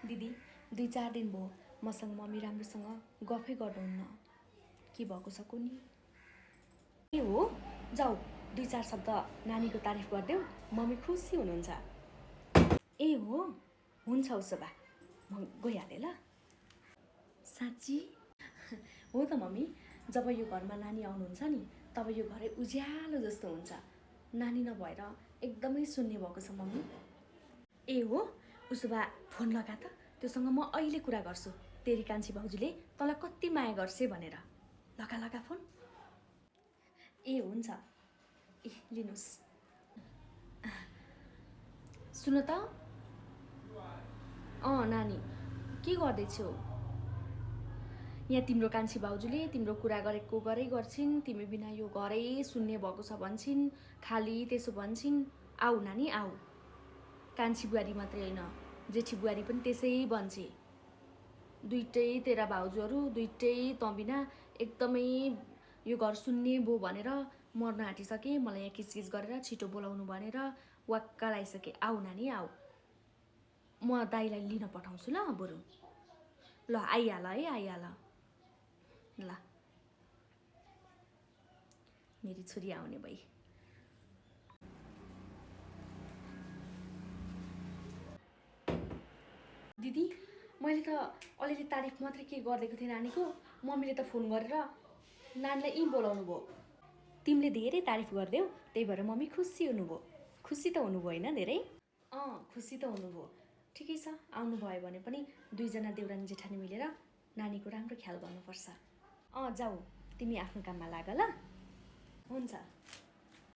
दिदी 2-4 दिन भयो मसँग मम्मी राम्रोसँग गफै गर्नुहुन्न। के भएको छ कुनी? ए हो, जाऊ 2-4 शब्द नानीको तारिफ गरिदेऊ, मम्मी खुसी हुनुहुन्छ। ए हो, हुन्छ उसो भए म गइहालेँ ल। साँच्ची? हो त मम्मी, जब यो घरमा नानी आउनुहुन्छ नि तब यो घरै उज्यालो जस्तो हुन्छ। नानी नभएर एकदमै शून्य भएको छ मम्मी। ए हो, उसो भए फोन लगा त, त्योसँग म अहिले कुरा गर्छु। तेरी कान्छी भाउजूले तँलाई कति माया गर्छे भनेर। लगा फोन। ए हुन्छ। ए लिनुहोस्। सुन त। नानी के गर्दैछौ? यहाँ तिम्रो कान्छी भाउजूले तिम्रो कुरा गरेको गर्छिन्, तिमी बिना यो घरै शून्य भएको छ भन्छिन्, खाली त्यसो भन्छिन्। आऊ नानी आऊ। कान्छी बुहारी मात्रै होइन, जेठी बुहारी पनि त्यसै भन्छे। दुइटै तेरा भाउजूहरू, दुइटै तँ बिना एकदमै यो घर शून्य भयो भनेर मर्न आँटिसके। मलाई यहाँ किचकिच गरेर छिटो बोलाउनु भनेर वाक्क लागिसके। आऊ नानी आऊ। म दाइलाई लिन पठाउँछु ल बरु। ल आइहाल है, आइहाल ल। मेरी छोरी आउने भई। दिदी मैले त अलिअलि तारिफ मात्रै के गरिदिएको थिएँ नानीको, मम्मीले त फोन गरेर नानीलाई यहीँ बोलाउनु भयो। तिमीले धेरै तारिफ गरिदेऊ, त्यही भएर मम्मी खुसी हुनुभयो। खुसी त हुनुभयो होइन धेरै? खुसी त हुनुभयो। ठिकै छ, आउनुभयो भने पनि 2जना देउरानी जेठानी मिलेर नानीको राम्रो ख्याल गर्नुपर्छ। जाऊ, तिमी आफ्नो काममा लाग ल। हुन्छ।